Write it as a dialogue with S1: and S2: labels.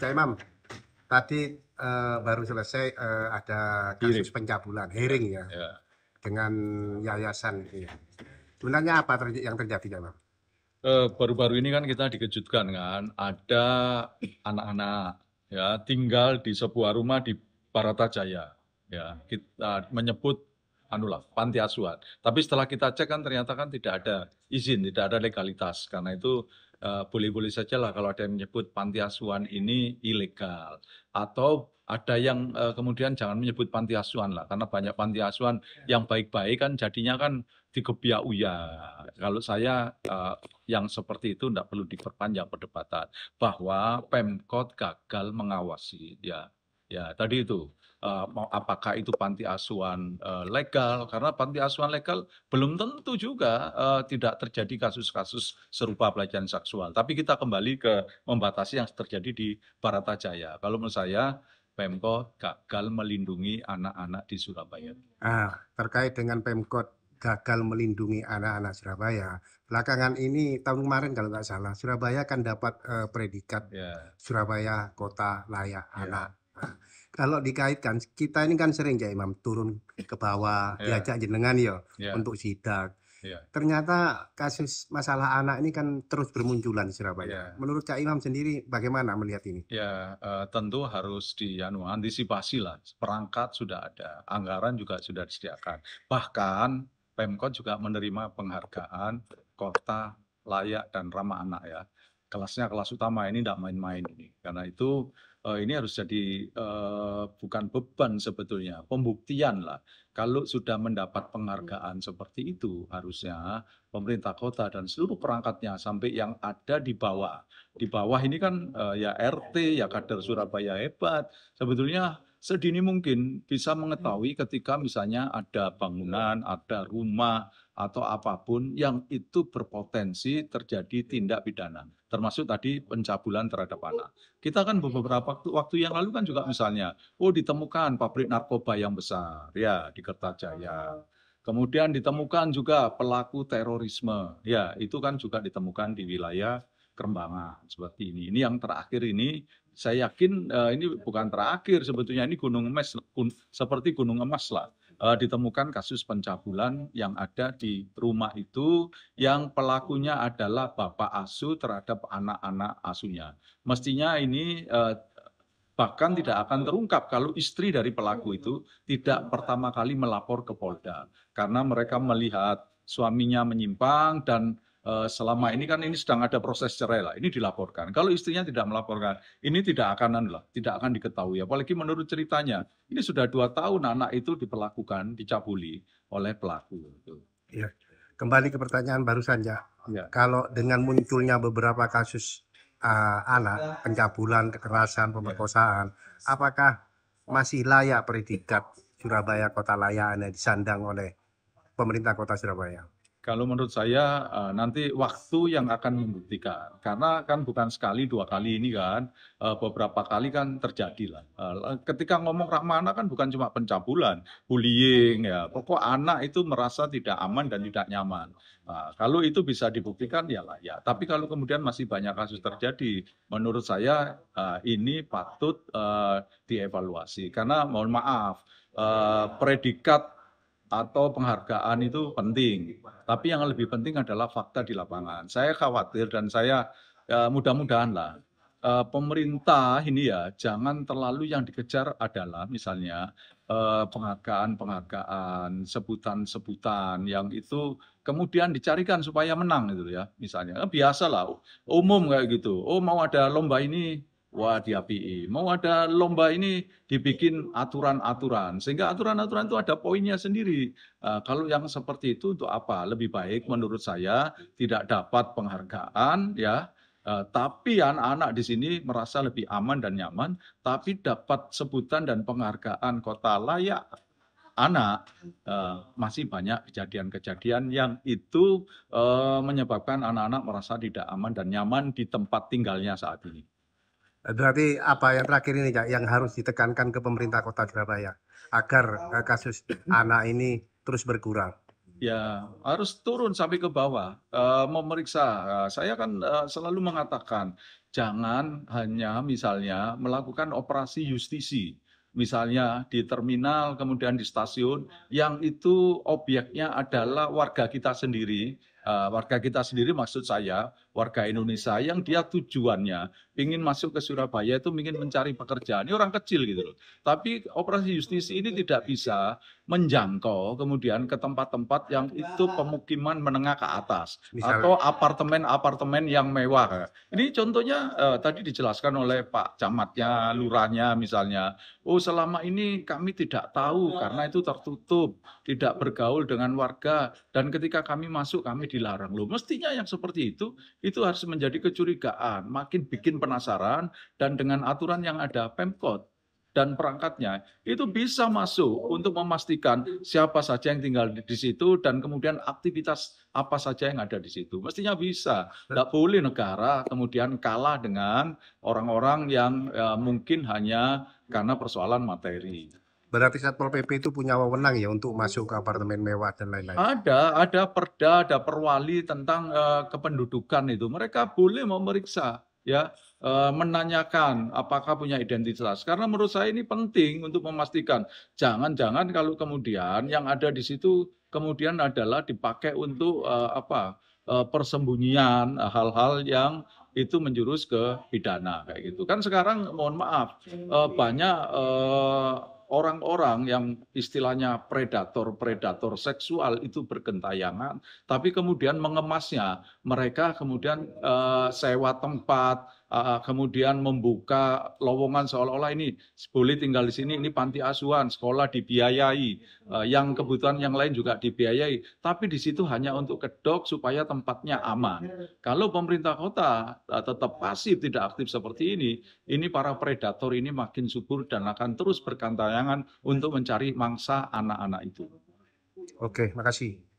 S1: Cak Imam, tadi baru selesai ada kasus
S2: Hearing.
S1: pencabulan, hearing ya,
S2: Ya.
S1: dengan yayasan gitu ya. Sebenarnya apa yang terjadi, Cak Imam?
S2: Baru-baru ini kan kita dikejutkan kan, ada anak-anak ya tinggal di sebuah rumah di Baratajaya. Ya, kita menyebut anulah panti asuhan. Tapi setelah kita cek kan ternyata kan tidak ada izin, tidak ada legalitas. Karena itu boleh-boleh saja lah kalau ada yang menyebut panti asuhan ini ilegal. Atau ada yang kemudian jangan menyebut panti asuhan lah, karena banyak panti asuhan yang baik-baik kan jadinya kan digebiak uya. Kalau saya yang seperti itu tidak perlu diperpanjang perdebatan bahwa Pemkot gagal mengawasi ya tadi itu apakah itu panti asuhan legal, karena panti asuhan legal belum tentu juga tidak terjadi kasus-kasus serupa pelecehan seksual, tapi kita kembali ke membatasi yang terjadi di Baratajaya. Kalau menurut saya Pemkot gagal melindungi anak-anak di Surabaya.
S1: Terkait dengan Pemkot gagal melindungi anak-anak Surabaya, belakangan ini tahun kemarin kalau nggak salah, Surabaya kan dapat predikat Surabaya Kota Layak Anak. Kalau dikaitkan, kita ini kan sering ya Imam turun ke bawah, diajak jenengan untuk sidak. Ternyata kasus masalah anak ini kan terus bermunculan di Surabaya. Menurut Cak Imam sendiri bagaimana melihat ini?
S2: Ya, tentu harus diantisipasi lah. Perangkat sudah ada, anggaran juga sudah disediakan. Bahkan Pemkot juga menerima penghargaan kota layak dan ramah anak ya. Kelasnya kelas utama, ini tidak main-main ini. Karena itu ini harus jadi bukan beban sebetulnya, pembuktian lah. Kalau sudah mendapat penghargaan seperti itu, harusnya pemerintah kota dan seluruh perangkatnya sampai yang ada di bawah. Di bawah ini kan ya RT, ya kader Surabaya hebat. Sebetulnya sedini mungkin bisa mengetahui ketika misalnya ada bangunan, ada rumah, atau apapun yang itu berpotensi terjadi tindak pidana. Termasuk tadi pencabulan terhadap anak. Kita kan beberapa waktu yang lalu kan juga misalnya, ditemukan pabrik narkoba yang besar, ya di Kertajaya. Kemudian ditemukan juga pelaku terorisme, ya itu kan juga ditemukan di wilayah Kerembangan seperti ini. Ini yang terakhir ini, saya yakin ini bukan terakhir sebetulnya, ini gunung emas, seperti gunung emas lah. Ditemukan kasus pencabulan yang ada di rumah itu yang pelakunya adalah bapak asuh terhadap anak-anak asuhnya. Mestinya ini bahkan tidak akan terungkap kalau istri dari pelaku itu tidak pertama kali melapor ke Polda. Karena mereka melihat suaminya menyimpang dan selama ini kan ini sedang ada proses cerai lah, ini dilaporkan. Kalau istrinya tidak melaporkan, ini tidak akan diketahui. Apalagi menurut ceritanya, ini sudah 2 tahun anak itu diperlakukan, dicabuli oleh pelaku.
S1: Ya, kembali ke pertanyaan barusan ya. Kalau dengan munculnya beberapa kasus anak, pencabulan, kekerasan, pemerkosaan, apakah masih layak predikat Surabaya Kota Layak Anak disandang oleh pemerintah Kota Surabaya?
S2: Kalau menurut saya nanti waktu yang akan membuktikan, karena kan bukan sekali 2 kali ini kan, beberapa kali kan terjadi lah. Ketika ngomong ramah anak kan bukan cuma pencabulan, bullying ya, pokok anak itu merasa tidak aman dan tidak nyaman. Kalau itu bisa dibuktikan ya layak. Tapi kalau kemudian masih banyak kasus terjadi, menurut saya ini patut dievaluasi. Karena mohon maaf, predikat atau penghargaan itu penting, tapi yang lebih penting adalah fakta di lapangan. Saya khawatir dan saya mudah-mudahan lah pemerintah ini ya jangan terlalu yang dikejar adalah misalnya penghargaan, sebutan-sebutan yang itu kemudian dicarikan supaya menang gitu ya. Misalnya biasalah umum kayak gitu. Mau ada lomba ini, wah diapi. Mau ada lomba ini dibikin aturan-aturan. Sehingga aturan-aturan itu ada poinnya sendiri. Kalau yang seperti itu untuk apa? Lebih baik menurut saya tidak dapat penghargaan ya. Tapi anak-anak di sini merasa lebih aman dan nyaman, tapi dapat sebutan dan penghargaan kota layak anak. Masih banyak kejadian-kejadian yang itu menyebabkan anak-anak merasa tidak aman dan nyaman di tempat tinggalnya saat ini.
S1: Berarti apa yang terakhir ini Cak, yang harus ditekankan ke pemerintah Kota Surabaya agar kasus anak ini terus berkurang?
S2: Ya, harus turun sampai ke bawah, memeriksa. Saya kan selalu mengatakan, jangan hanya misalnya melakukan operasi justisi. Misalnya di terminal, kemudian di stasiun, yang itu objeknya adalah warga kita sendiri. Warga kita sendiri maksud saya, warga Indonesia yang dia tujuannya ingin masuk ke Surabaya itu ingin mencari pekerjaan. Ini orang kecil gitu loh. Tapi operasi justisi ini tidak bisa menjangkau kemudian ke tempat-tempat yang itu pemukiman menengah ke atas atau
S1: Misalnya,
S2: apartemen-apartemen yang mewah. Ini contohnya tadi dijelaskan oleh Pak Camatnya, Lurahnya misalnya. Oh, selama ini kami tidak tahu karena itu tertutup, tidak bergaul dengan warga dan ketika kami masuk kami dilarang. Loh, mestinya yang seperti itu harus menjadi kecurigaan, makin bikin penasaran dan dengan aturan yang ada Pemkot dan perangkatnya itu bisa masuk untuk memastikan siapa saja yang tinggal di situ dan kemudian aktivitas apa saja yang ada di situ. Mestinya bisa. Tidak boleh negara kemudian kalah dengan orang-orang yang mungkin hanya karena persoalan materi.
S1: berarti Satpol PP itu punya wewenang ya untuk masuk ke apartemen mewah dan lain-lain.
S2: Ada perda, ada perwali tentang kependudukan itu. Mereka boleh memeriksa, ya, menanyakan apakah punya identitas. Karena menurut saya ini penting untuk memastikan. Jangan-jangan kalau kemudian yang ada di situ kemudian adalah dipakai untuk persembunyian hal-hal yang itu menjurus ke pidana kayak gitu. Kan sekarang mohon maaf banyak orang-orang yang istilahnya predator seksual itu bergentayangan, tapi kemudian mengemasnya. Mereka kemudian sewa tempat, kemudian membuka lowongan seolah-olah ini boleh tinggal di sini, ini panti asuhan, sekolah dibiayai, yang kebutuhan yang lain juga dibiayai. Tapi di situ hanya untuk kedok supaya tempatnya aman. Kalau pemerintah kota tetap pasif, tidak aktif seperti ini para predator ini makin subur dan akan terus bergantayangan untuk mencari mangsa anak-anak itu.
S1: Oke, makasih.